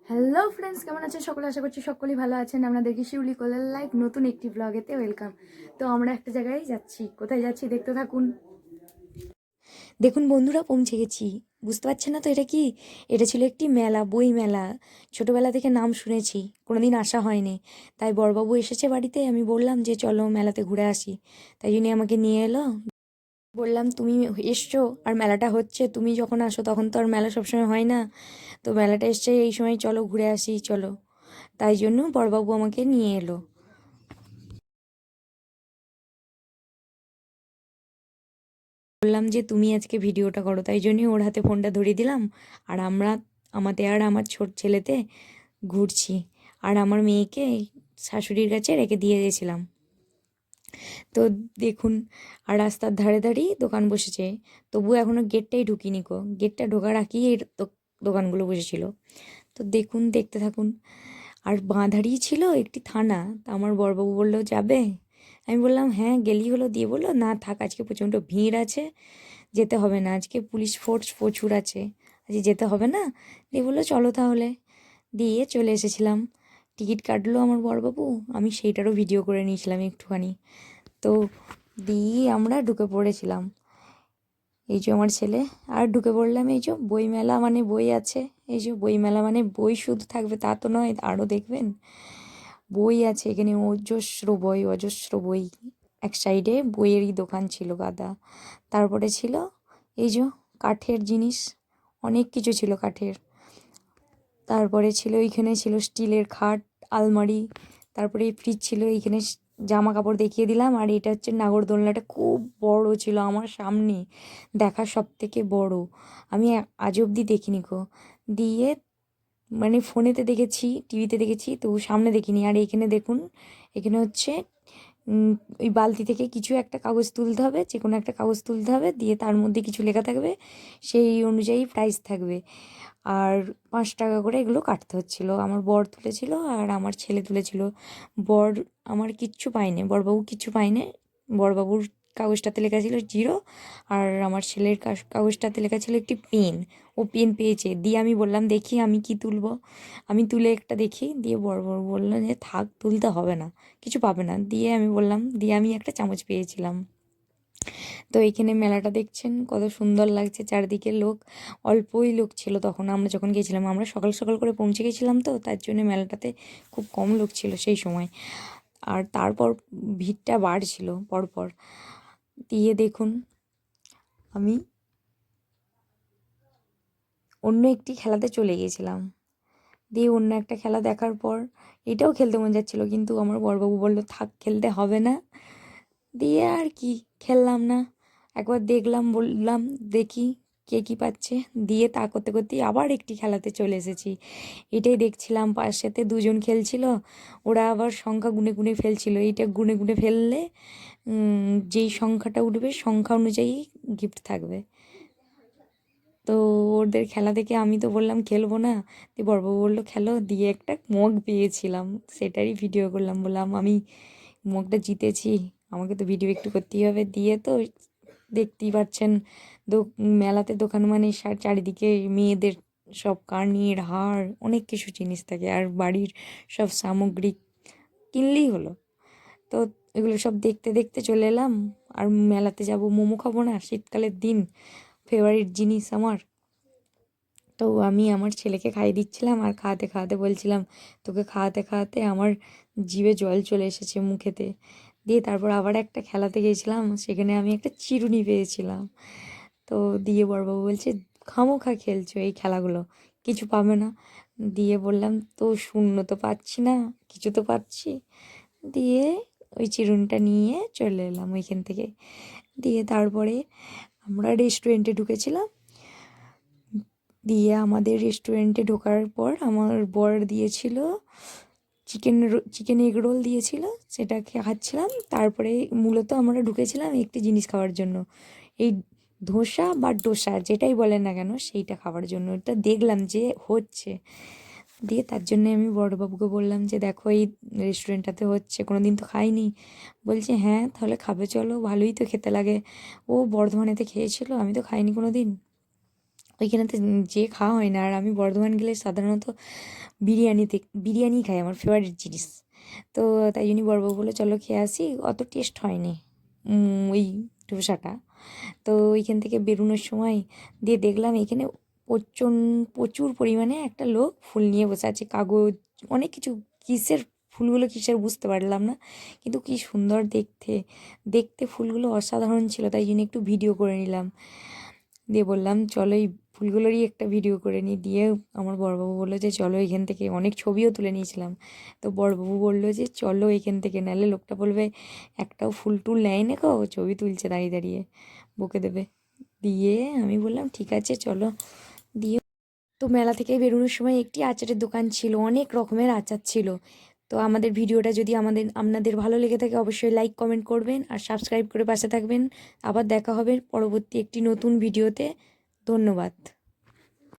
Hello friends, কেমন আছেন সকলে? আশা করছি সকলেই ভালো আছেন। আপনাদেরকে শিউলি কোলার লাইফ নতুন একটি ব্লগেতে ওয়েলকাম। তো আমরা একটা জায়গায় যাচ্ছি। কোথায় যাচ্ছি দেখতে থাকুন। দেখুন বন্ধুরা, পৌঁছে গেছি। বুঝতে পারছেন না তো এটা কি? এটা ছিল একটি মেলা, বই মেলা। ছোটোবেলা থেকে নাম শুনেছি, কোনোদিন আসা হয়নি। তাই বড়বাবু এসেছে বাড়িতে, আমি বললাম যে চলো মেলাতে ঘুরে আসি। তাই জন্যই আমাকে নিয়ে এলো। বললাম তুমি এসছো আর মেলাটা হচ্ছে, তুমি যখন আসো তখন তো আর মেলা সবসময় হয় না। তো মেলাটা এসছে এই সময়, চলো ঘুরে আসি চলো। তাই জন্য বড়বাবু আমাকে নিয়ে এলো। বললাম যে তুমি আজকে ভিডিওটা করো, তাই জন্যই ওর হাতে ফোনটা ধরিয়ে দিলাম। আর আমরা আমাদের আর আমার ছোট ছেলেতে ঘুরছি। আর আমার মেয়েকে শাশুড়ির কাছে রেখে দিয়ে গেছিলাম। তো দেখুন, আর রাস্তার ধারে ধারেই দোকান বসেছে। তবুও এখনও গেটটাই ঢুকিনি কো, গেটটা ঢোকার আগেই এই দোকানগুলো বসেছিল। তো দেখুন, দেখতে থাকুন। আর বাঁ ধারেই ছিল একটি থানা। তা আমার বড়বাবু বললো যাবে। আমি বললাম হ্যাঁ গেলেই হলো। দিয়ে বললো না থাক, আজকে প্রচণ্ড ভিড় আছে, যেতে হবে না, আজকে পুলিশ ফোর্স প্রচুর আছে, আজকে যেতে হবে না। দিয়ে বললো চলো তাহলে। দিয়ে চলে এসেছিলাম। টিকিট কাটলো আমার বড়বাবু, আমি সেইটারও ভিডিও করে নিয়েছিলাম একটুখানি। তো দিয়ে আমরা ঢুকে পড়েছিলাম। এই যে আমার ছেলে, আর ঢুকে পড়লাম। এই যে বই মেলা মানে বই আছে। এই যে বই মেলা মানে বই শুধু থাকবে তা তো নয়, আরও দেখবেন বই আছে এখানে, অজস্র বই, অজস্র বই। এক সাইডে বইয়েরই দোকান ছিল গাদা। তারপরে ছিল এই যে কাঠের জিনিস, অনেক কিছু ছিল কাঠের। তারপরে ছিল এইখানে ছিল স্টিলের খাট, আলমারি। তারপরে এই ফ্রিজ ছিল এইখানে। জামা কাপড় দেখিয়ে দিলাম। আর এটা হচ্ছে নাগরদোলনাটা, খুব বড় ছিল, আমার সামনে দেখা সব থেকে বড়। আমি আজ অবধি দেখিনি গো। দিয়ে মানে ফোনেতে দেখেছি, টিভিতে দেখেছি, তো সামনে দেখিনি। আর এইখানে দেখুন, এখানে হচ্ছে ওই বালতি থেকে কিছু একটা কাগজ তুলতে হবে, যে কোনো একটা কাগজ তুলতে হবে, দিয়ে তার মধ্যে কিছু লেখা থাকবে, সেই অনুযায়ী প্রাইস থাকবে। আর 5 টাকা করে এগুলো কাটতে হচ্ছিলো। আমার বর তুলেছিল আর আমার ছেলে তুলেছিল। বর আমার কিচ্ছু পায়নি, বড়বাবু কিচ্ছু পায়নি। বড়বাবুর কাগজটাতে লেখা ছিল 0, আর আমার ছেলের কাগজটাতে লেখা ছিল একটি পেন। ও পেন পেয়েছে। দিয়ে আমি বললাম দেখি আমি কি তুলবো। আমি তুলে একটা দেখি, দিয়ে বড়বাবু বললো যে থাক, তুলতে হবে না, কিছু পাবে না। দিয়ে আমি বললাম, দিয়ে আমি একটা চামচ পেয়েছিলাম। তো এইখানে মেলাটা দেখছেন কত সুন্দর লাগছে, চারিদিকে লোক। অল্পই লোক ছিল তখন আমরা যখন গেছিলাম, আমরা সকাল সকাল করে পৌঁছে গেছিলাম, তো তার জন্য মেলাটাতে খুব কম লোক ছিল সেই সময়। আর তারপর ভিড়টা বাড়ছিল পরপর। দিয়ে দেখুন, আমি অন্য একটি খেলাতে চলে গিয়েছিলাম। দিয়ে অন্য একটা খেলা দেখার পর এটাও খেলতে মন যাচ্ছিলো, কিন্তু আমার বড়বাবু বললো থাক, খেলতে হবে না। দিয়ে আর কি, খেললাম না। একবার দেখলাম, বললাম দেখি কে কী পাচ্ছে। দিয়ে তা করতে করতেই আবার একটি খেলাতে চলে এসেছি। এটাই দেখছিলাম, পাশেতে দুজন খেলছিল। ওরা আবার সংখ্যা গুনে গুনে ফেলছিল। এইটা গুনে গুনে ফেললে যেই সংখ্যাটা উঠবে সংখ্যা অনুযায়ী গিফট থাকবে। তো ওদের খেলা দেখে আমি তো বললাম খেলবো না। দিয়ে বড়বাবু বললো খেলো। দিয়ে একটা মগ পেয়েছিলাম, সেটারই ভিডিও করলাম, বললাম আমি মগটা জিতেছি, আমাকে তো ভিডিও একটু করতেই হবে। দিয়ে তো দেখতেই পাচ্ছেন, মেলাতে দোকান মানে চারিদিকে মেয়েদের সব কানের হার, অনেক কিছু জিনিস থাকে। আর বাড়ির সব সামগ্রী কিনলেই হলো। তো এগুলো সব দেখতে দেখতে চলে এলাম। আর মেলাতে যাব, মোমো খাবো না? শীতকালের দিন, ফেভারিট জিনিস আমার। তো আমি আমার ছেলেকে খাইয়ে দিচ্ছিলাম, আর খাওয়াতে খাওয়াতে বলছিলাম তোকে খাওয়াতে খাওয়াতে আমার জিভে জল চলে এসেছে মুখেতে। দিয়ে তারপর আবার একটা খেলাতে গিয়েছিলাম, সেখানে আমি একটা চিরুনি পেয়েছিলাম। তো দিয়ে বড়বাবু বলছে খামোখা খেলছো এই খেলাগুলো, কিছু পাবে না। দিয়ে বললাম তো শূন্য তো পাচ্ছি না, কিছু তো পাচ্ছি। দিয়ে ওই চিরুনিটা নিয়ে চলে এলাম ওইখান থেকে। দিয়ে তারপরে আমরা রেস্টুরেন্টে ঢুকেছিলাম। দিয়ে আমাদের রেস্টুরেন্টে ঢোকার পর আমার বর দিয়েছিল চিকেন এগ রোল দিয়েছিল, সেটা খাচ্ছিলাম। তারপরে মূলত আমরা ঢুকেছিলাম একটি জিনিস খাওয়ার জন্য, এই ধোসা বা ডোসা যেটাই বলেন না কেন, সেইটা খাওয়ার জন্য। এটা দেখলাম যে হচ্ছে। দিয়ে তার জন্যে আমি বড়বাবুকে বললাম যে দেখো এই রেস্টুরেন্টটাতে হচ্ছে, কোনো দিন তো খাইনি। বলছে হ্যাঁ তাহলে খাবে চলো, ভালোই তো খেতে লাগে। ও বর্ধমানেতে খেয়েছিল, আমি তো খাইনি কোনো দিন। ওইখানেতে যে খাওয়া হয় না। আর আমি বর্ধমান গেলে সাধারণত বিরিয়ানি খাই, আমার ফেভারিট জিনিস। তো তাই জন্যই বড়বাবু বললো চলো খেয়ে আসি, অত টেস্ট হয়নি ওই ধোসাটা। তো ওইখান থেকে বেরোনোর সময় দিয়ে দেখলাম এখানে প্রচুর পরিমাণে একটা লোক ফুল নিয়ে বসে আছে, কাগজ অনেক কিছু, কিসের ফুলগুলো কিসের বুঝতে পারলাম না, কিন্তু কি সুন্দর দেখতে দেখতে ফুলগুলো অসাধারণ ছিল। তাই জন্য একটু ভিডিও করে নিলাম, দিয়ে বললাম চলো এই ফুলগুলোরই একটা ভিডিও করে নিই। দিয়ে আমার বড়বাবু বললো যে চলো এখান থেকে, অনেক ছবিও তুলে নিয়েছিলাম। তো বড়বাবু বললো যে চলো এখান থেকে, নাহলে লোকটা বলবে একটাও ফুল টুল নেয় না, ছবি তুলছে দাঁড়িয়ে দাঁড়িয়ে, বকে দেবে। দিয়ে আমি বললাম ঠিক আছে চলো। দিয়ে তো মেলা থেকে বেরোনোর সময় একটি আচারের দোকান ছিল, অনেক রকমের আচার ছিল। তো আমাদের ভিডিওটা যদি আপনাদের ভালো লেগে থাকে অবশ্যই লাইক কমেন্ট করবেন আর সাবস্ক্রাইব করে পাশে থাকবেন। আবার দেখা হবে পরবর্তী একটি নতুন ভিডিওতে। ধন্যবাদ।